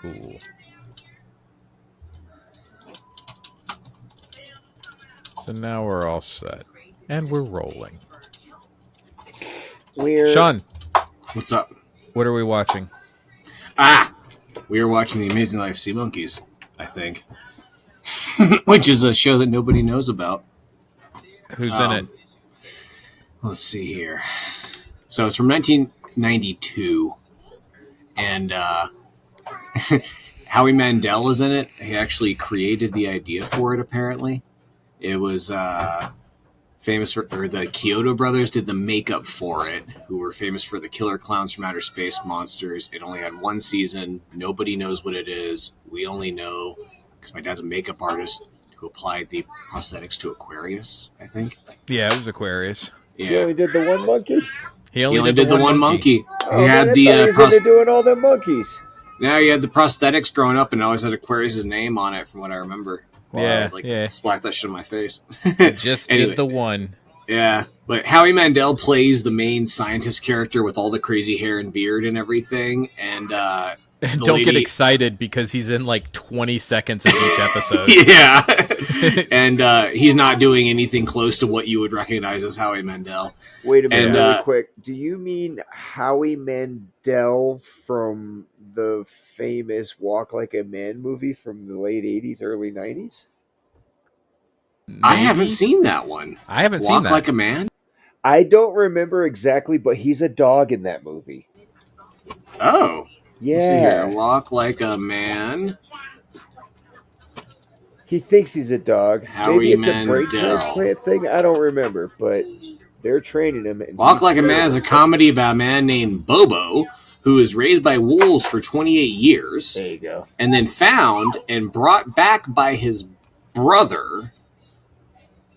Cool. So now we're all set. And we're rolling. Sean, What's up? what are we watching? We are watching The Amazing Life of Sea Monkeys, I think. Which is a show that nobody knows about. Who's in it? Let's see here. So it's from 1992. And Howie Mandel is in it. He actually created the idea for it, apparently. It was famous for, or the Kyoto brothers did the makeup for it, who were famous for the Killer Clowns from Outer Space Monsters. It only had one season. Nobody knows what it is. We only know because my dad's a makeup artist who applied the prosthetics to Aquarius, I think. Yeah, it was Aquarius. Yeah. He only did the one monkey? He only did the one monkey. Oh, he had the he was into doing all them monkeys. Now he had the prosthetics growing up and always had Aquarius' name on it, from what I remember. Wow. Splat that shit on my face. Just anyway, did the one. Yeah, but Howie Mandel plays the main scientist character with all the crazy hair and beard and everything. And don't get excited because he's in like 20 seconds of each episode. Yeah. And he's not doing anything close to what you would recognize as Howie Mandel. Wait a minute, really quick. Do you mean Howie Mandel from the famous Walk Like a Man movie from the late 80s, early 90s? Maybe? I haven't seen that one. I haven't seen that. Walk Like a Man? I don't remember exactly, but he's a dog in that movie. Oh. Yeah. Let's see here. Walk Like a Man. He thinks he's a dog. Howie Maybe it's Mandel. a brain transplant thing. I don't remember, but they're training him. Walk Like a Man is a comedy about a man named Bobo who was raised by wolves for 28 years. There you go. And then found and brought back by his brother,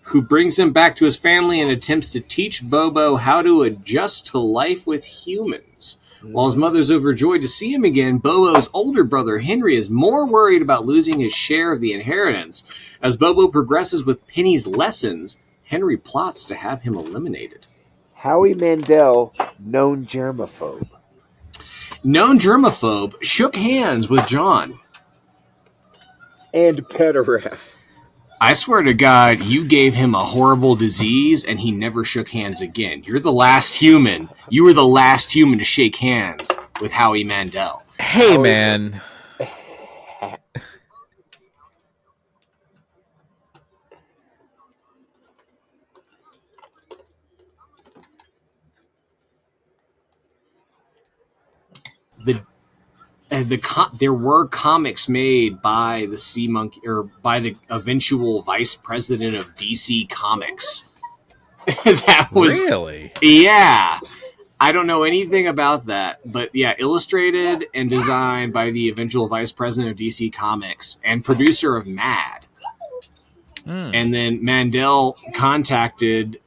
who brings him back to his family and attempts to teach Bobo how to adjust to life with humans. While his mother's overjoyed to see him again, Bobo's older brother, Henry, is more worried about losing his share of the inheritance. As Bobo progresses with Penny's lessons, Henry plots to have him eliminated. Howie Mandel, known germaphobe. Known germaphobe, shook hands with John. And pedophile. I swear to God, you gave him a horrible disease and he never shook hands again. You're the last human. You were the last human to shake hands with Howie Mandel. Hey, man. There were comics made by the Sea Monkey, or by the eventual vice president of DC Comics. That was really, yeah. I don't know anything about that, but yeah, illustrated and designed by the eventual vice president of DC Comics and producer of Mad. And then Mandel contacted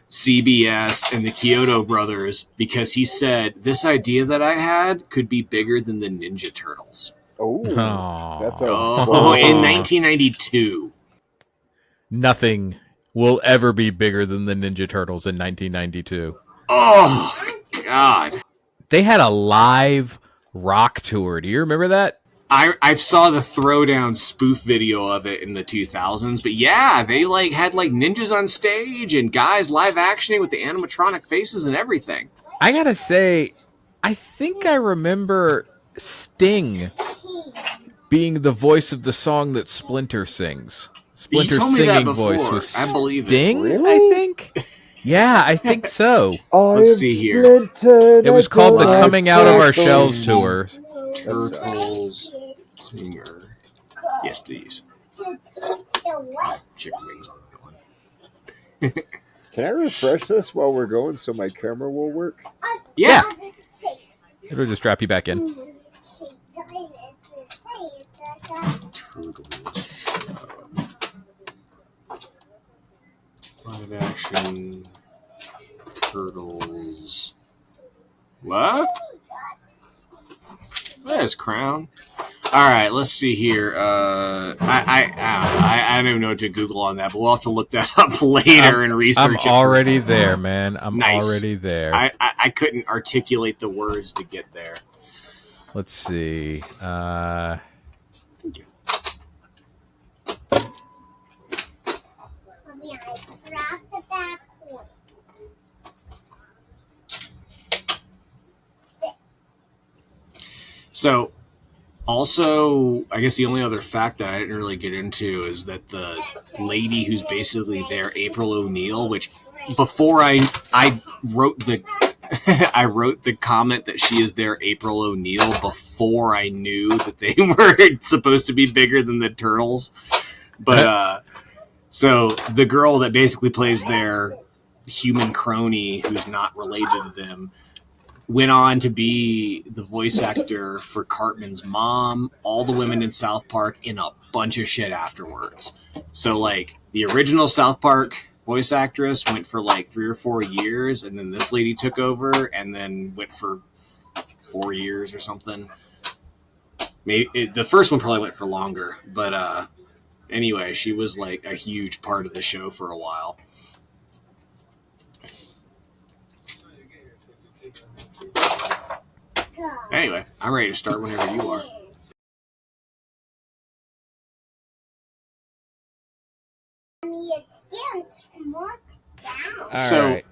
CBS and the Kyoto brothers because he said, this idea that I had could be bigger than the Ninja Turtles. That's in 1992. Nothing will ever be bigger than the Ninja Turtles in 1992. Oh, God. They had a live rock tour. Do you remember that? I saw the Throwdown spoof video of it in the 2000s, but yeah, they had ninjas on stage and guys live actioning with the animatronic faces and everything. I gotta say, I think I remember Sting being the voice of the song that Splinter sings. Splinter's singing voice was I believe Sting, Really? I think. Yeah, I think so. Let's see here. It was called the Coming Out of Our Shells tour. Turtles singer. Yes, please. Chicken wings on that one. Can I refresh this while we're going so my camera will work? Yeah. It'll just drop you back in. Turtles. Live action. Turtles. What? There's Crown. All right, let's see here. I don't even know what to Google on that, but we'll have to look that up later and research it. I'm already there, man. I'm Nice. already there. I couldn't articulate the words to get there. Let's see. Thank you. So, also, I guess the only other fact that I didn't really get into is that the lady who's basically there, April O'Neil, which before I wrote the I wrote the comment that she is their April O'Neil before I knew that they were supposed to be bigger than the Turtles. But so the girl that basically plays their human crony who's not related to them went on to be the voice actor for Cartman's mom, all the women in South Park, in a bunch of shit afterwards. So, like, the original South Park voice actress went for like 3 or 4 years, and then this lady took over and then went for 4 years or something. Maybe the first one probably went for longer, but anyway, she was like a huge part of the show for a while. Anyway, I'm ready to start whenever you are. All right.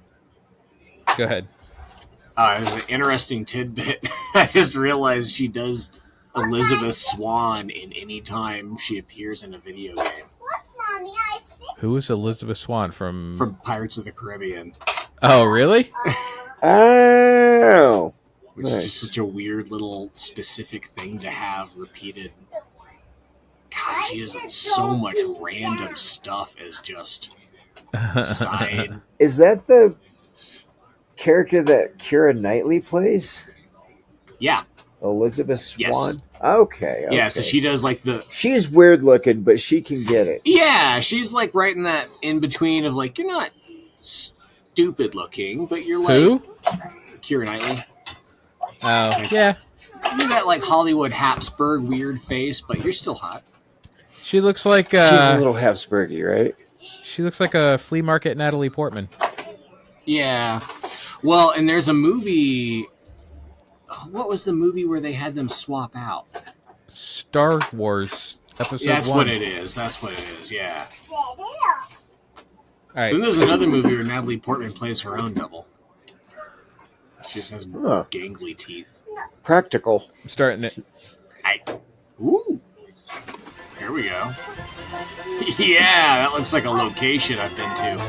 Go ahead. There's an interesting tidbit. I just realized she does Elizabeth Swann in any time she appears in a video game. Who is Elizabeth Swann from Pirates of the Caribbean? Oh, really? Oh. Which is just such a weird little specific thing to have repeated. God, she is in so much random stuff as just side. Is that the character that Keira Knightley plays? Yeah. Elizabeth Swann? Yes. Okay. Yeah, so she does like the... She's weird looking, but she can get it. Yeah, she's like right in that in-between of like, you're not stupid looking, but you're like... Who? Keira Knightley. Oh, yeah. You're that like Hollywood Habsburg weird face, but you're still hot. She looks like... She's a little Habsburgy, right? She looks like a flea market Natalie Portman. Yeah. Well, and there's a movie... What was the movie where they had them swap out? Star Wars Episode 1. That's what it is. That's what it is, yeah. All right. Then there's another movie where Natalie Portman plays her own double. She just has gangly teeth. Practical. I'm starting it. Ooh. Here we go. Yeah, that looks like a location I've been to.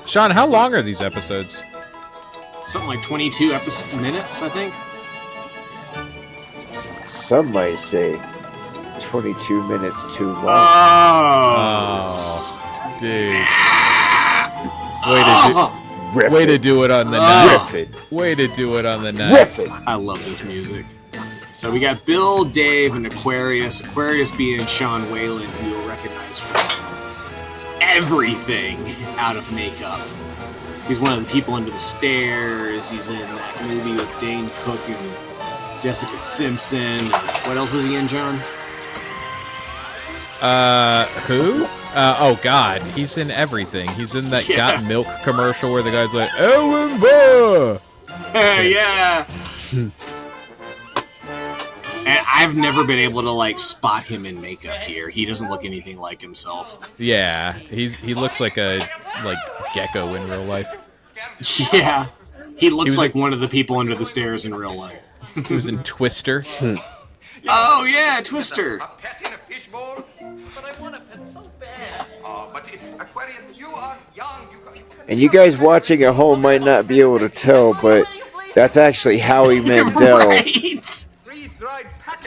Sean, how long are these episodes? Something like 22 minutes, I think. Some might say 22 minutes too long. Oh, dude. Way to do it on the night. Way to do it on the night. I love this music. So we got Bill, Dave, and Aquarius. Aquarius being Sean Whalen, who you'll recognize from everything out of makeup. He's one of the people under the stairs. He's in that movie with Dane Cook and Jessica Simpson. What else is he in, John? Who? Oh God, he's in everything. He's in that Got Milk commercial where the guy's like, Ellen Burr! Yeah. And I've never been able to like spot him in makeup here. He doesn't look anything like himself. Yeah, he looks like a gecko in real life. Yeah, he looks like one of the people under the stairs in real life. He was in Twister. Oh yeah, Twister. And you guys watching at home might not be able to tell, but that's actually Howie Mandel. Right?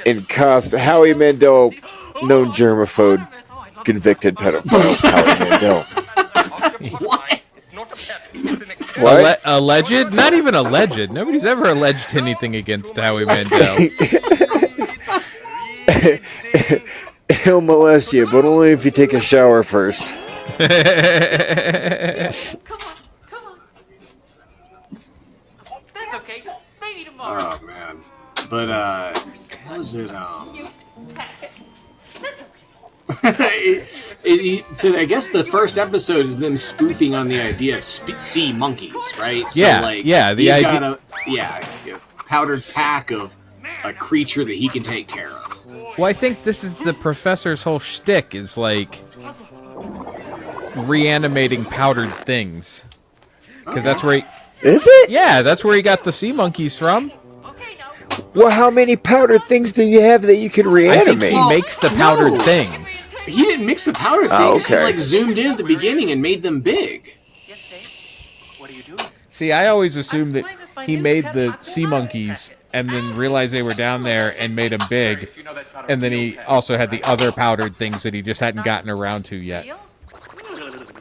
In cost, Howie Mandel, known germaphobe, convicted pedophile. Howie Mandel. What? What? Alleged? Not even alleged. Nobody's ever alleged anything against Howie Mandel. He'll molest you, but only if you take a shower first. Come on. That's okay. Maybe tomorrow. Oh man. But what was it? That's okay. So I guess the first episode is them spoofing on the idea of sea monkeys, right? So Yeah, like, yeah, the he's idea- got a powdered pack of a creature that he can take care of. Well, I think this is the professor's whole shtick, is like reanimating powdered things. Because that's where he... Is it? Yeah, that's where he got the sea monkeys from. Well, how many powdered things do you have that you can I reanimate? think he makes the powdered no. things. He didn't mix the powder things. Oh, okay. He like zoomed in at the beginning and made them big. Yes, Dave. What are you doing? See, I always assumed that he made the sea monkeys and then realized they were down there and made them big. And then he also had the other powdered things that he just hadn't gotten around to yet.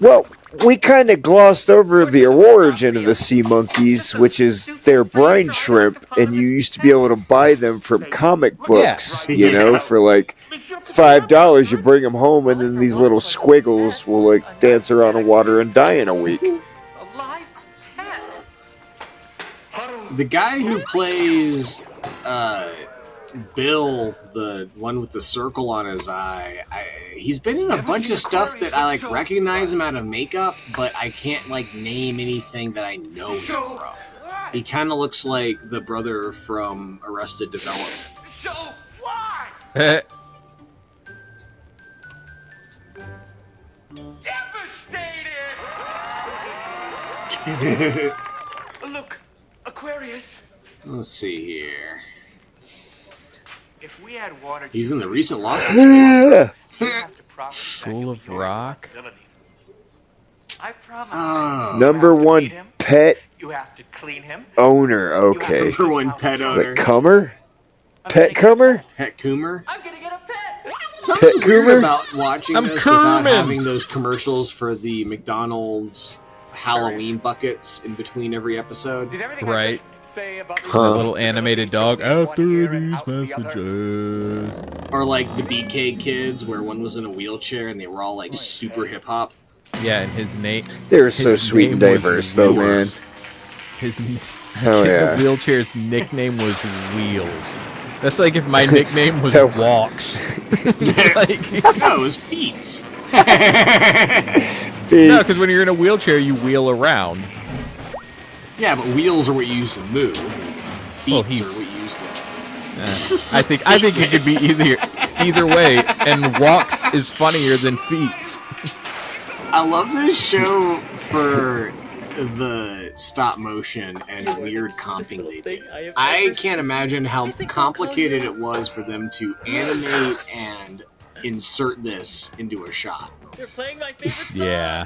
Well, we kind of glossed over the origin of the sea monkeys, which is their brine shrimp, and you used to be able to buy them from comic books, you know, for like $5. You bring them home, and then these little squiggles will like dance around in water and die in a week. A live pet. The guy who plays Bill, the one with the circle on his eye, he's been in a bunch of stuff that I like recognize him out of makeup, but I can't like name anything that I know him from. He kind of looks like the brother from Arrested Development. So why? Devastated. Look, Aquarius. Let's see here. If we had water, He's in the recent Lost in Space. you have to properly School of your Rock. responsibility. I promise. Oh. Number one Feed him. pet You have to clean him. owner. Okay. Number one pet owner. The Cummer? Pet Cummer? Pet Coomer. I'm gonna get a pet. Something's Pet weird Coomer? about watching I'm this without Kermit. having those commercials for the McDonald's Halloween buckets in between every episode. Did everything Right. I just say about The Huh. little animated dog. After One ear and these out the other. messages. Or like the BK Kids, where one was in a wheelchair and they were all like super hip hop. Yeah, and his name. They were so his sweet and name was diverse, though, man. Wheels. His Hell kid in yeah. the wheelchair's nickname was Wheels. That's like if my nickname was That- Walks. Like, No, it was Feets. no, because when you're in a wheelchair, you wheel around. Yeah, but wheels are what you use to move. Feet Well, he- are what you use to. I think it could be either way, and Walks is funnier than Feet. I love this show for the stop motion and weird comping they did. I can't imagine how complicated it was for them to animate and insert this into a shot. They're playing my favorite song. Yeah.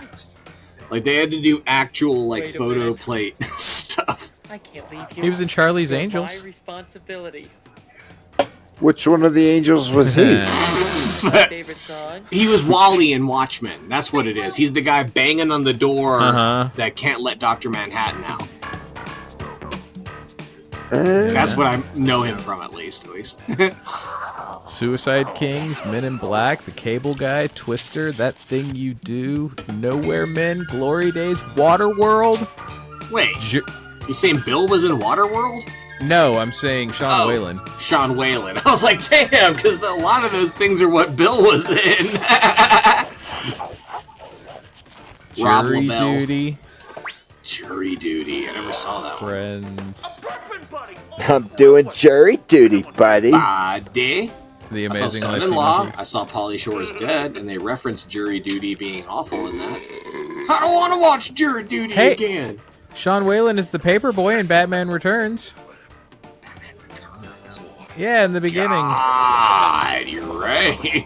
Like they had to do actual like Wait a photo minute. plate stuff. I can't leave you. He was in Charlie's You're Angels. My responsibility. Which one of the angels was he? My favorite song. He was Wally in Watchmen. That's what it is. He's the guy banging on the door Uh-huh. that can't let Dr. Manhattan out. Uh, That's what I know him from, at least. Suicide Kings, Men in Black, The Cable Guy, Twister, That Thing You Do, Nowhere Men, Glory Days, Waterworld. Wait, Ju- you saying Bill was in Waterworld? no, I'm saying Sean Oh. Whalen. Sean Whalen. I was like, damn, because a lot of those things are what Bill was in. Rob Jury LaBelle. Duty, Jury Duty. I never saw that one. Friends, I'm doing jury duty, buddy. Body. The I saw Amazing Life of Son-in-Law. Monkeys. I saw Pauly Shore's Dead, and they referenced Jury Duty being awful in that. I don't want to watch Jury Duty Hey. again. Sean Whalen is the Paperboy in Batman Returns. Yeah, in the beginning. God, you're right.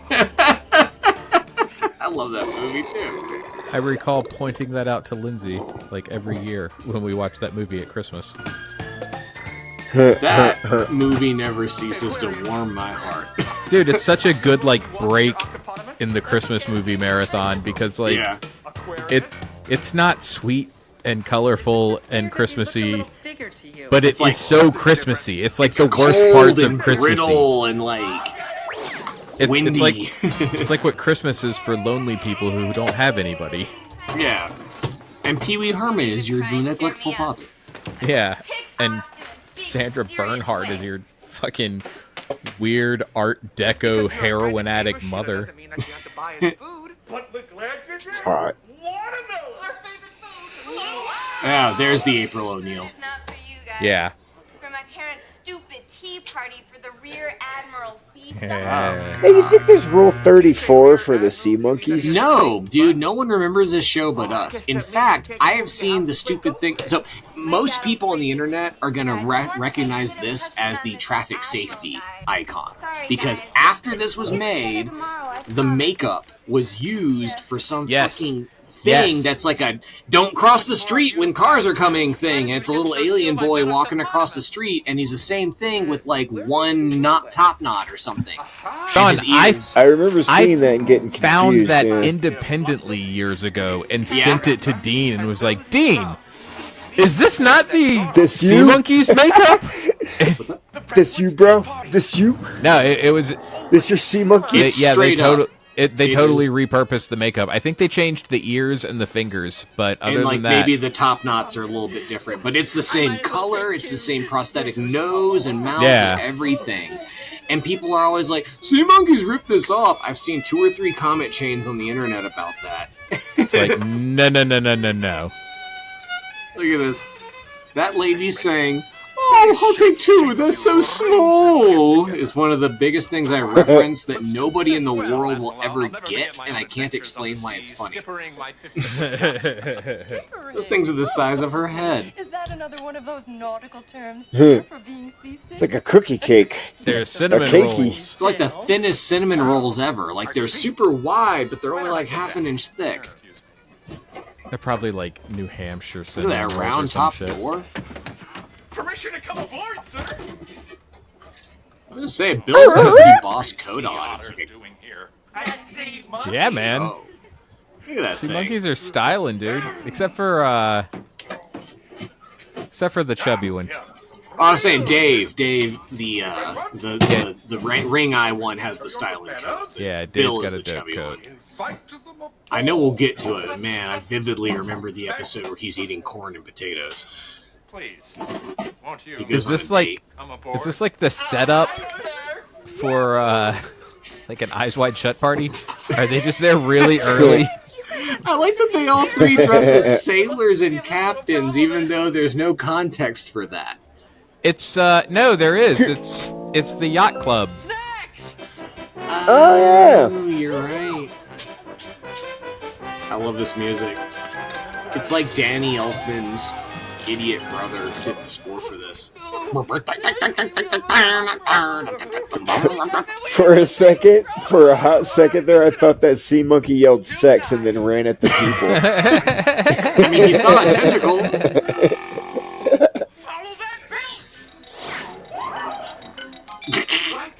I love that movie too. I recall pointing that out to Lindsay like every year when we watched that movie at Christmas. That movie never ceases to warm my heart. Dude, it's such a good like break in the Christmas movie marathon because like Yeah. it's not sweet and colorful and Christmassy, but It's it like- is so Christmassy. It's like It's the worst cold parts and of Christmassy. brittle and like windy. It's like it's like what Christmas is for lonely people who don't have anybody. yeah. And Pee Wee Herman is your neglectful father. Yeah, and Sandra Bernhard is your fucking weird Art Deco heroin addict mother. It's hot. Oh, there's the April O'Neil. Yeah. For my parents' stupid tea party for the Rear Admiral Sea Hey, you think there's Rule 34 for the Sea Monkeys? No, dude, no one remembers this show but us. In fact, I have seen the stupid thing. So, most people on the internet are going to recognize this as the traffic safety icon. Because after this was made, the makeup was used for some fucking thing that's like a don't cross the street when cars are coming thing. And it's a little alien boy walking across the street, and he's the same thing with like one top knot or something. Sean, I remember seeing that and getting confused. Found that independently years ago and sent it to Dean and was like, Dean, is this not the Sea Monkeys makeup? This you, bro? This you? No, it was. This your Sea Monkey? They totally repurposed the makeup. I think they changed the ears and the fingers, but other than that, maybe the top knots are a little bit different. But it's the same color, it's the same prosthetic nose and mouth and everything. And people are always like, Sea Monkeys ripped this off. I've seen 2 or 3 comment chains on the internet about that. It's like, no. Look at this. That lady saying, "Oh, I'll take 2, they're so small," is one of the biggest things I reference that nobody in the world will ever get, and I can't explain why it's funny. Those things are the size of her head. Is that another one of those nautical terms for being seasick? It's like a cookie cake. They're cinnamon rolls. It's like the thinnest cinnamon rolls ever. Like, they're super wide, but they're only like half an inch thick. They're probably like New Hampshire Look cinnamon at that rolls round or some top shit. door. Permission to come aboard, sir. I'm gonna say Bill's got a big boss coat on. It's like Yeah, man. look at that Sea thing. Monkeys are styling, dude. Except for the chubby one. Oh, I was saying Dave, the ring eye one has the styling coat. Yeah, Dave's Bill got is a the dope chubby coat. one. I know we'll get to it, but man, I vividly remember the episode where he's eating corn and potatoes. Please, won't you? Is this like the setup for like an Eyes Wide Shut party? Are they just there really early? I like that they all 3 dress as sailors and captains, even though there's no context for that. It's no, there is. It's the yacht club. Oh, yeah. Oh, you're right. I love this music. It's like Danny Elfman's idiot brother did the score for this. For a hot second there, I thought that sea monkey yelled sex and then ran at the people. I mean, he saw a tentacle.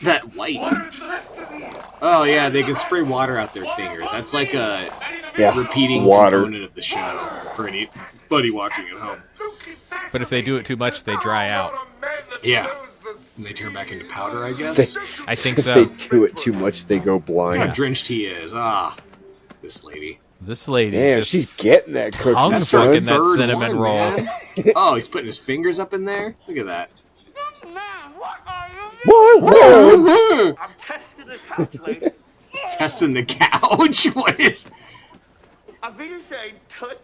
That light. Oh yeah, they can spray water out their fingers. That's like a repeating component of the show for anybody watching at home. But if they do it too much, they dry out. Yeah. And they turn back into powder, I guess? I think If so. they do it too much, they go blind. Look how drenched he is. This lady. This lady Damn, just she's getting that cookie. tongue That's sucking her that third cinnamon one, roll. man. Oh, he's putting his fingers up in there? Look at that. Whoa. I'm testing the couch, ladies. Testing the couch? What is... I'm being saying tut.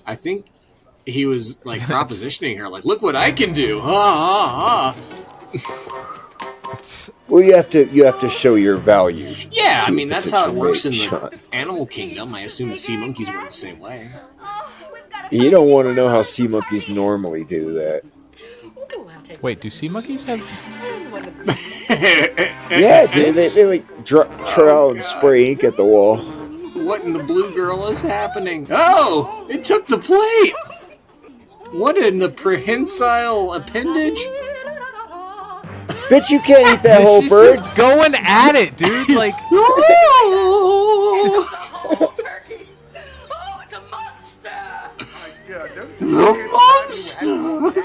I think he was, like, propositioning her. Like, look what I can do. Well, you have to show your value. Yeah, I to mean, the that's how it works in the situation. animal kingdom. I assume the sea monkeys were the same way. You don't want to know how sea monkeys normally do that. Wait, do sea monkeys have? Yeah, dude, they like trowel and spray ink at the wall. What in the blue girl is happening? Oh, it took the plate. What in the prehensile appendage? Bitch, you can't eat that whole She's bird. just going at it, dude. Like, the monster.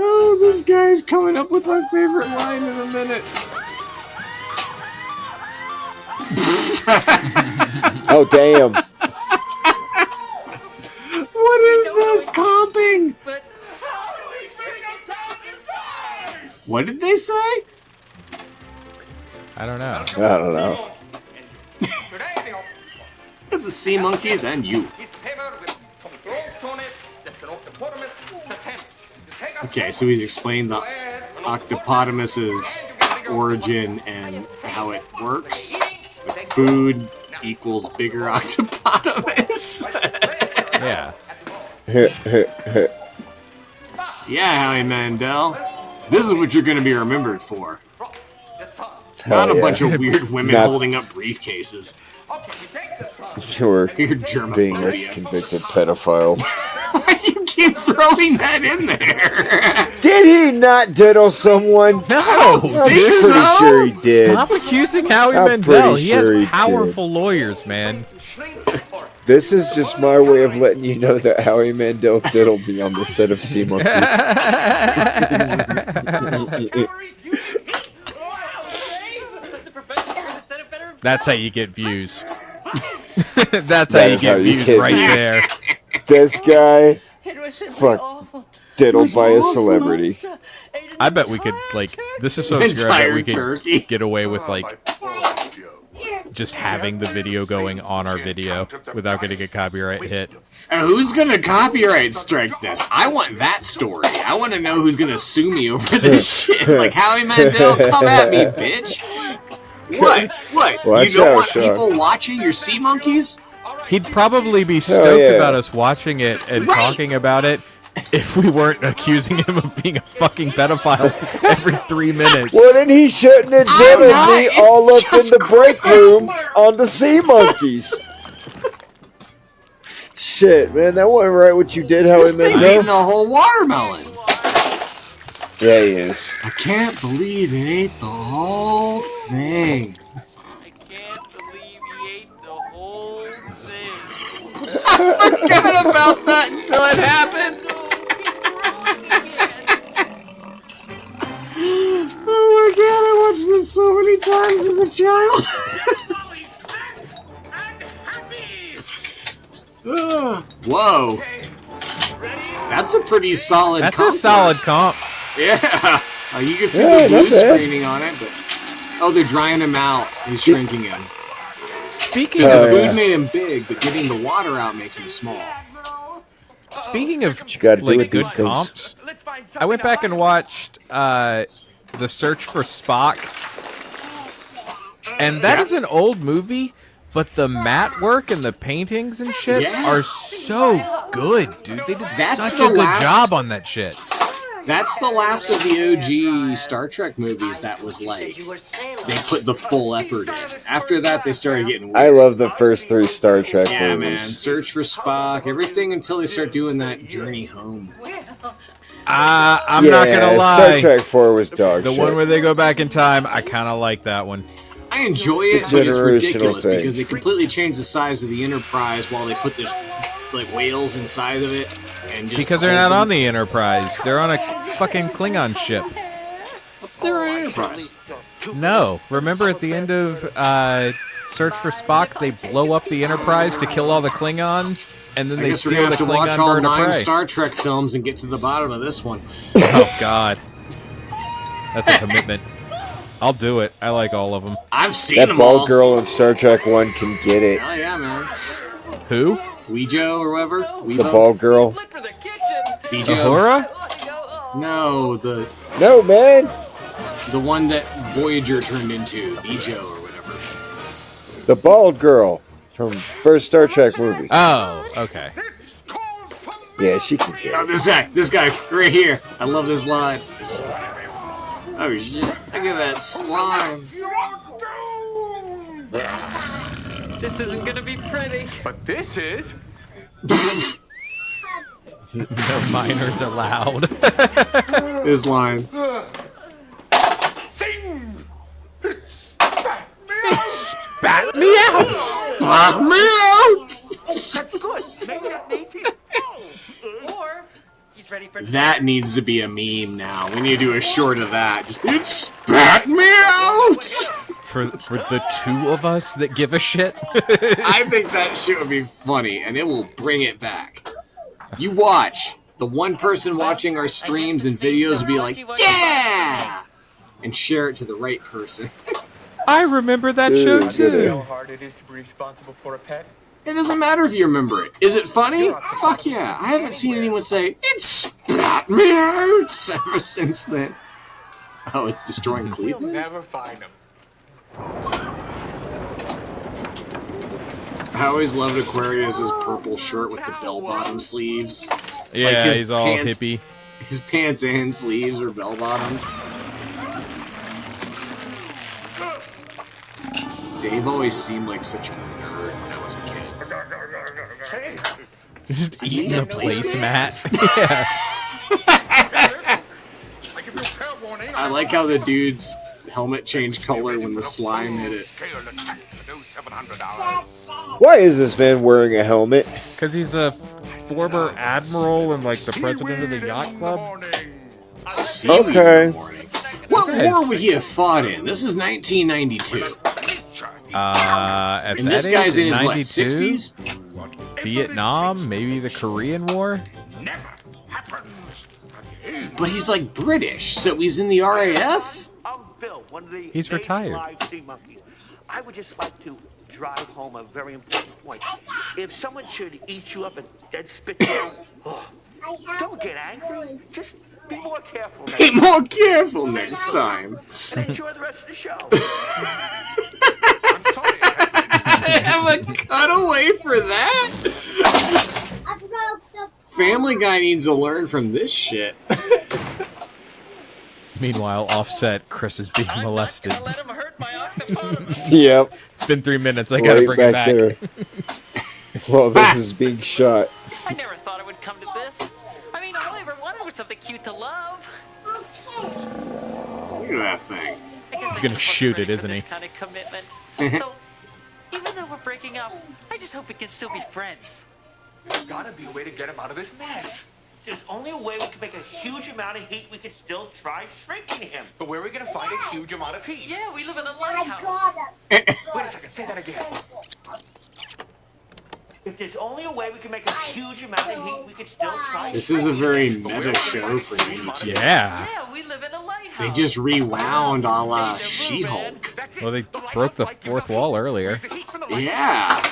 Oh, this guy's coming up with my favorite line in a minute. Oh, damn. What is this comping? What did they say? I don't know. I don't know. The sea monkeys and you. Okay, so he's explained the octopotamus's origin and how it works. Food equals bigger octopotamus. Yeah. Yeah, Howie Mandel. This is what you're going to be remembered for. Not a bunch of weird women holding up briefcases. Sure. Weird Being a germophobia. convicted pedophile. Why do you keep throwing that in there? Did he not diddle someone? No, I'm dude. pretty so? sure he did. Stop accusing Howie I'm Mandel. pretty He sure he has powerful lawyers, man. This is just my way of letting you know that Howie Mandel diddled me on the set of Sea Monkeys. That's how you get views. That's how you get views right there. This guy, fuck, diddled by a celebrity. I bet we could, like, this is so obscure, I bet we could Turkey. get away with, like, just having the video going on our video without getting a copyright hit. And who's gonna copyright strike this? I want that story. I want to know who's gonna sue me over this shit. Like, Howie Mandel, come at me, bitch. What? What? Watch You don't out, want Sean. people watching your sea monkeys? He'd probably be stoked yeah. about us watching it and Right. talking about it if we weren't accusing him of being a fucking pedophile every 3 minutes. Well, then he shouldn't have I'm diddled not, me it's all up in just the break Chris. room on the Sea Monkeys. Shit, man, that wasn't right what you did, Howie This thing's eating Mandel. a whole watermelon. Yeah, he is. I can't believe it ate the whole thing. I can't believe he ate the whole thing. Forgot about that until it happened. Oh my god, I watched this so many times as a child. Whoa. That's a pretty solid That's comp a solid comp. Yeah. You can see Yeah, the blue not bad. screening on it, but... Oh, they're drying him out. He's shrinking him. Speaking Oh, of The yeah. food made him big, but getting the water out makes him small. speaking of you gotta do like with good these things. comps, I went back and watched The Search for Spock, and that is an old movie, but the matte work and the paintings and shit Yeah. are so good, dude. They did That's such the a good last- job on that shit. That's the last of the OG Star Trek movies that was like, they put the full effort in. After that, they started getting weird. I love the first 3 Star Trek Yeah, movies. man. Search for Spock, everything until they start doing that journey home. I'm not gonna lie. Star Trek 4 was dog The shit. one where they go back in time, I kind of like that one. I enjoy it, It's a but it's generational ridiculous thing. because they completely changed the size of the Enterprise while they put this like whales inside of it, and just Because they're not on the Enterprise. They're on a fucking Klingon ship. They're on Enterprise. No. Remember at the end of Search for Spock, they blow up the Enterprise to kill all the Klingons, and then I they guess we're steal gonna the have to watch Klingon all bird of 9 prey. Star Trek films and get to the bottom of this one. Oh, God. That's a commitment. I'll do it. I like all of them. I've seen That them bald all. girl in Star Trek 1 can get it. Oh yeah, man. Who? Ouijo or whatever. The bald girl. Look for the kitchen. Ouijo. Uhura? No, the No, man. one that Voyager turned into, Ouijo or whatever. The bald girl from first Star Trek movie. Oh, okay. Yeah, she can get Oh, it. this guy right here. I love this line. Oh shit! Look at that slime. This isn't gonna be pretty. But this is. No minors allowed. This line. Sing! Bat me out! Pop me out! That's good. Maybe that needs it. Or he's ready for That needs to be a meme now. We need to do a short of that. Just it spat me out. For the 2 of us that give a shit. I think that shit would be funny, and it will bring it back. You watch. the one person watching our streams and videos would be like, yeah! And share it to the right person. I remember that show Dude, too. You know how hard it is to be responsible for a pet? It doesn't matter if you remember it. Is it funny? Fuck yeah. I haven't seen anyone say, it spat me out ever since then. Oh, it's destroying You'll Cleveland? never find him. I always loved Aquarius's purple shirt with the bell-bottom sleeves. Yeah, his he's all pants- hippie. His pants and sleeves are bell-bottoms. Dave always seemed like such a nerd when I was a kid. Just eating a placemat. I like how the dude's helmet changed color when the slime hit it. Why is this man wearing a helmet? Because he's a former admiral and like the president of the yacht club. Seaweed in Okay. the morning. What war would he have fought in? This is 1992. At And that this age, guy's in his, 92? what, 60s? Vietnam, maybe the Korean War. But he's like British, so he's in the RAF? I'm Bill, one of the He's main retired. live sea monkeys. I would just like to drive home a very important point. If someone should eat you up and dead spit you out, don't get angry. Just be more careful Be next more careful next time. and enjoy the rest of the show. I have a cutaway for that? Family Guy needs to learn from this shit. Meanwhile, offset, Chris is being molested. Let him hurt my octopus. Yep. It's been 3 minutes. I gotta Right bring it back back. there. Well, this is being shot. I never thought it would come to this. I mean, all I ever wanted was something cute to love. Look at that thing. He's gonna shoot it, isn't he? This kind of commitment. So, even though we're breaking up, I just hope we can still be friends. There's gotta be a way to get him out of this mess. There's only a way we can make a huge amount of heat. We could still try shrinking him. But where are we gonna find a huge amount of heat? Yeah, we live in a lighthouse. Wait a second, say that again. If there's only a way we can make a huge amount of heat, we could still try This is a shrinking very him. meta show for you two. Yeah. Yeah, we live in a lighthouse. They just rewound a la She-Hulk. That's it. Well, they lighthouse broke the light fourth gives wall off earlier. the heat from the lighthouse. Yeah.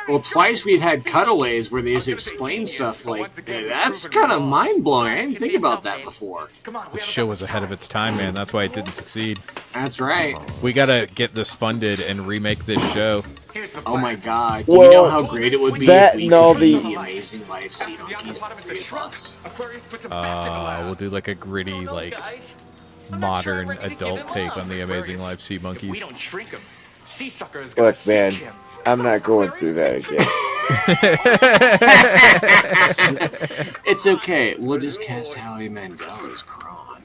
Well, twice we've had cutaways where they just explain stuff like, that's kind of mind-blowing. I didn't think about that before. Come on, we This have show enough was ahead of time. its time, man. That's why it didn't succeed. That's right. We gotta get this funded and remake this show. Here's the Oh plan. my god. Do you Well, know how great it would be that if we and all could be the- the Amazing Life Sea Monkeys, the three of us? Aquarius puts him back in the lab. We'll do like a gritty, like Guys, I'm not sure I'm modern ready to give adult him take up. on the Amazing Aquarius, Life Sea If we Monkeys. don't shrink him, Sea Sucker is gonna Look, man, sink him. I'm not going through that again. It's okay. We'll just cast Howie Mandel as Kron.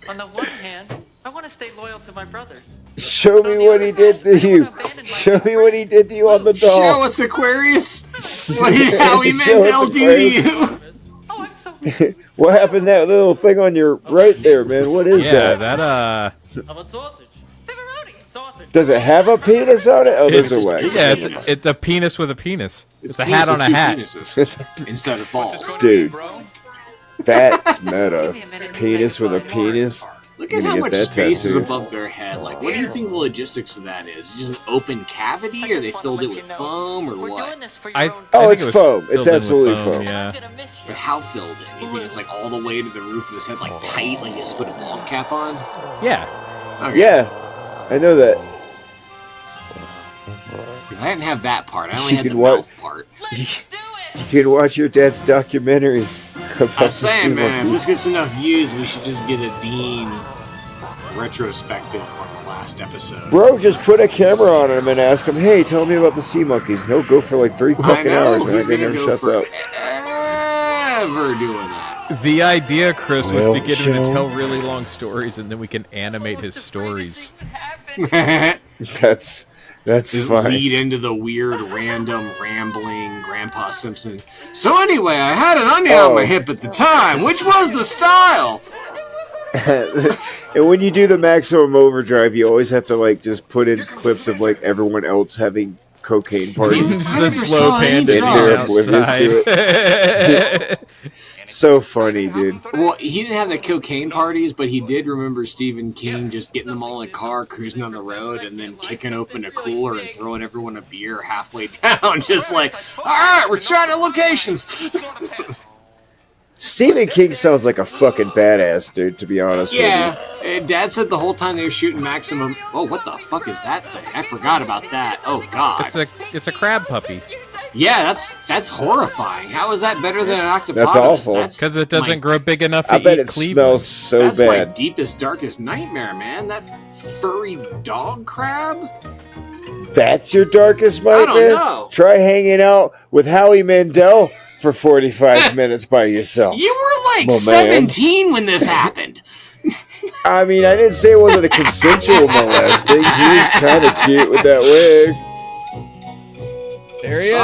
On the one hand, I want to stay loyal to my brothers. Show me what he did to you. Show me what he did to you on the Show doll. us, Aquarius! What did Howie Show us, Mandel do to Aquarius. you? Oh, I'm so... What happened to that little thing on your right there, man? What is Yeah, that? that How about sausage? Pepperoni, sausage. Does it have a penis on it? Oh, there's a wax. yeah, it's a penis with a penis. It's a hat on a Two hat. penises instead of balls. Dude, Bro, that's Give meta. me a minute to Penis with a satisfy my penis. heart. Look I'm at gonna how get much that space is tattoo. above their head. Like, what do you think the logistics of that is? Just an open cavity, I or just they wanna filled it let with you know, foam, or we're what? doing this for your I, own Oh, I think it's it was foam. It's filled in with absolutely foam. I'm Yeah. gonna miss you. But how filled in? You think it's like all the way to the roof of his head, like tight, like you just put a ball cap on? Yeah. Okay. Yeah, I know that. 'Cause I didn't have that part. I only You had the could wa- mouth part. Let's do it. You can watch your dad's documentary about I was the sea saying, man, if monkeys. this gets enough views, we should just get a Dean retrospective on the last episode. Bro, just put a camera on him and ask him, hey, tell me about the sea monkeys. And he'll go for like 3 I fucking know, hours, man. he's That guy gonna never go shuts for up. ever doing that. The idea, Chris, was to Well, get him to show. tell really long stories, and then we can animate his stories. Just That's fine. lead into the weird, random, rambling Grandpa Simpson. So anyway, I had an onion on my hip at the time. Which was the style? And when you do the maximum overdrive, you always have to like just put in clips of like everyone else having cocaine parties. The slow pan And they're oblivious outside. to it. So funny, dude. Well, he didn't have the cocaine parties, but he did remember Stephen King just getting them all in a car, cruising on the road, and then kicking open a cooler and throwing everyone a beer halfway down. Just like, all right, we're trying to locations. Stephen King sounds like a fucking badass, dude, to be honest with you. Yeah, Dad said the whole time they were shooting Maximum. Oh, what the fuck is that thing? I forgot about that. Oh God, It's a crab puppy. yeah, that's horrifying. How is that better than an octopus? That's awful. Because it doesn't grow big enough to I bet eat it Cleveland. smells so That's my bad. deepest, darkest nightmare, man. That furry dog crab. That's your darkest nightmare? don't know. Try hanging out with Howie Mandel for 45 minutes by yourself. You were like Well, 17 when this happened. I mean, I didn't say it wasn't a consensual molesting. He was kind of cute with that wig. There he is.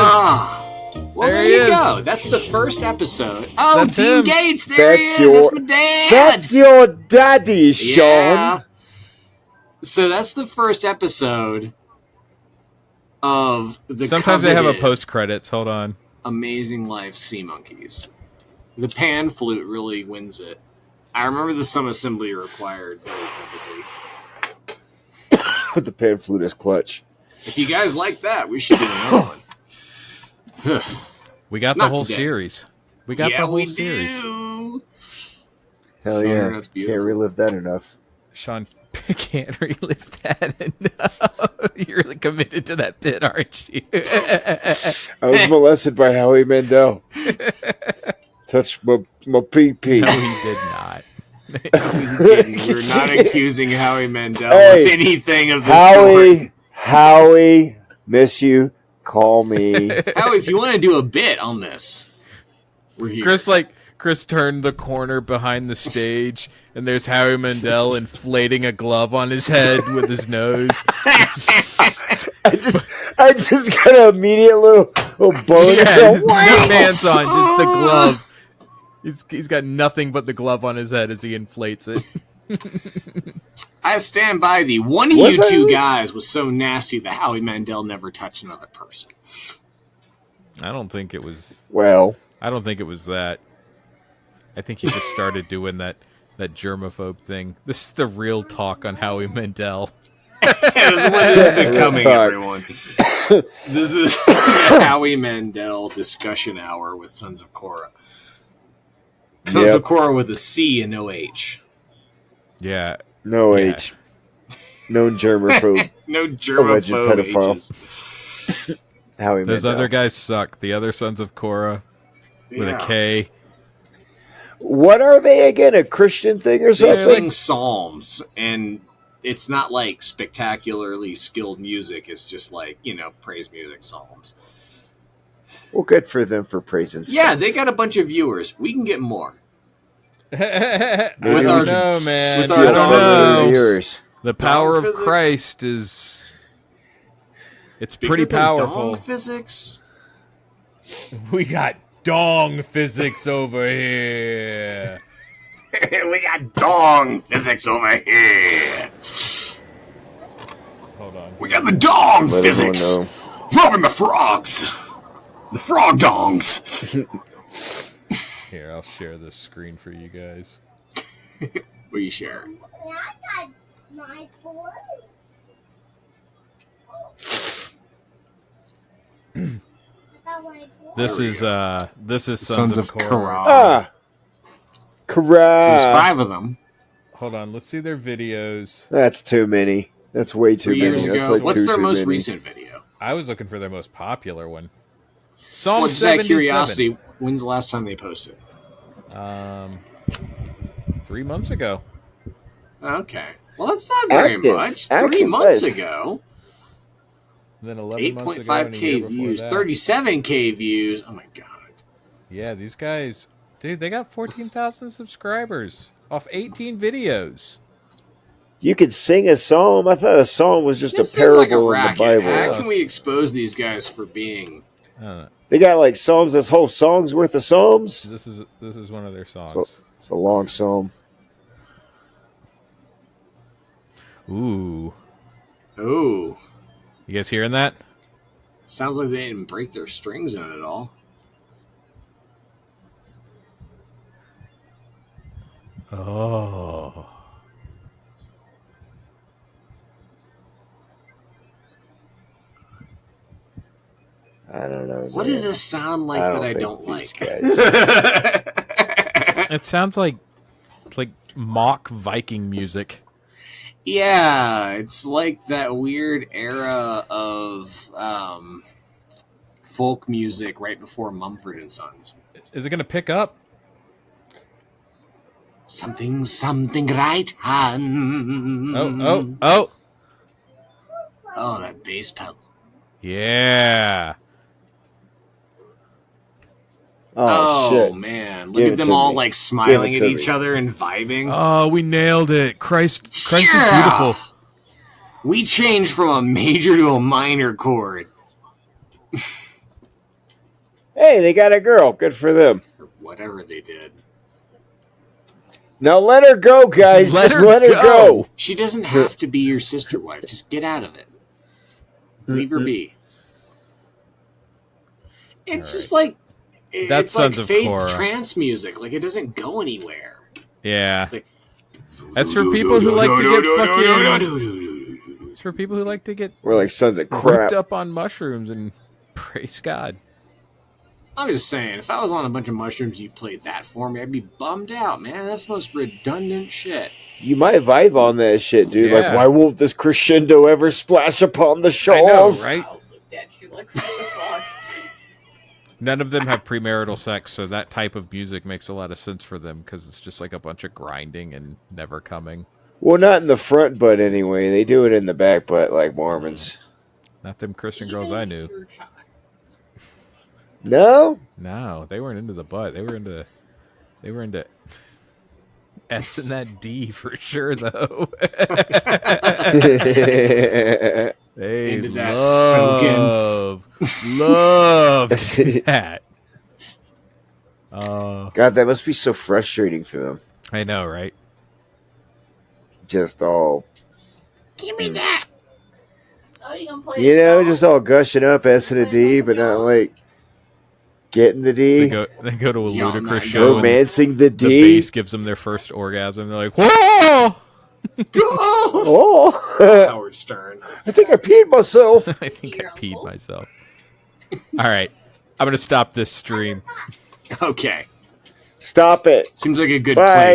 Well, there you go. That's the first episode. Oh, That's Dean him. Gates. There he That's is. That's your- my dad. That's your daddy, Sean. Yeah. So that's the first episode of the Sometimes they have a coveted post credits. Hold on. Amazing Life Sea Monkeys. The pan flute really wins it. I remember the some assembly required very vividly. The pan flute is clutch. If you guys like that, we should do another one. We got the Not whole today. series. We got the whole series. do. Hell Sure, yeah. that's Can't beautiful. relive that enough. Sean can't relive that enough. You're really committed to that bit, aren't you? I was molested by Howie Mandel. Touched my pee-pee. No, he did not. We're not accusing Howie Mandel Hey, of anything of the sort. Howie, miss you. Call me. Howie, if you want to do a bit on this, we're here. Chris turned the corner behind the stage, and there's Howie Mandel inflating a glove on his head with his nose. I just got an immediate little boner. Yeah, no pants on, just the glove. He's got nothing but the glove on his head as he inflates it. I stand by the one of Was you I two really? guys was so nasty that Howie Mandel never touched another person. I don't think it was. Well, I don't think it was that. I think he just started doing that germaphobe thing. This is the real talk on Howie Mandel. This is what this is becoming, Talk. everyone. This is the Howie Mandel discussion hour with Sons of Korra. Sons Yep. of Korra with a C and no H. Yeah. no Yeah. H. Known germaphobe. No Alleged germaphobe pedophile. H's. Howie Those Mandel. other guys suck. The other Sons of Korra with Yeah. a K. What are they again? A Christian thing or They something? sing psalms, and it's not like spectacularly skilled music. It's just like, praise music psalms. Well, good for them for praising. Yeah, they got a bunch of viewers. We can get more. Maybe I we don't can know, man. with I our don't Steal from those know. viewers. The power of physics? Christ is. It's Bigger pretty than powerful. dong physics. We got dong physics over here. We got dong physics over here. Hold on. We got the dong Let everyone physics. know. Robbing the frogs. The frog dongs. Here, I'll share this screen for you guys. Will you share? This is Sons of Korra. Ah, So there's correct. 5 of them. Hold on, let's see their videos. That's too many. That's way too 3 years many. That's ago. like What's two their too most many. recent video? I was looking for their most popular one. Psalm Well, just out of 77. curiosity, when's the last time they posted? 3 months ago. Okay. Well, that's not very Active. much. Active 3 months life. ago. And then 11 months ago. 8.5K and a year before views. that. 37K views. Oh my god. Yeah, these guys, dude, they got 14,000 subscribers off 18 videos. You could sing a psalm. I thought a psalm was just This a seems like a parable in the racket. Bible. How can we expose these guys for being... I don't know. They got like psalms. This whole song's worth of psalms. This is one of their songs. So, it's a long psalm. Ooh, Oh. you guys hearing that? Sounds like they didn't break their strings in it at all. Oh. I don't know. What does this sound like that I don't like? It sounds like mock Viking music. Yeah, it's like that weird era of folk music right before Mumford and Sons. Is it going to pick up? Something right hand. Oh. Oh, that bass pedal. Yeah. Oh, shit. Man, look at them all like smiling at each other and vibing. Oh, we nailed it. Christ is beautiful. We changed from a major to a minor chord. Hey, they got a girl. Good for them. Or whatever they did. Now let her go, guys. Just let her go. She doesn't have to be your sister wife. Just get out of it. Leave her be. It's just like it's like faith trance music. Like, it doesn't go anywhere. Yeah. It's like, that's for people who like to get fucking. It's for people who like to get. We're like sons of crap. Ripped up on mushrooms and praise God. I'm just saying, if I was on a bunch of mushrooms, you played that for me, I'd be bummed out, man. That's the most redundant shit. You might vibe on that shit, dude. Yeah. Like, why won't this crescendo ever splash upon the shores? I know, right? None of them have premarital sex, so that type of music makes a lot of sense for them because it's just like a bunch of grinding and never coming. Well, not in the front butt anyway. They do it in the back butt like Mormons. Not them Christian girls I knew. No? No, they weren't into the butt. They were into S and that D for sure, though. They into that love that. God, that must be so frustrating for them. I know, right? Just all, Give me that. Oh, you gonna play? you know, just all gushing up S and a D, but not like getting the D. They go to a ludicrous show. Romancing the D. The bass gives them their first orgasm. They're like, whoa! Oh! Howard Stern. I think I peed myself. I think I peed myself. All right. I'm going to stop this stream. Okay. Stop it. Seems like a good Bye. place.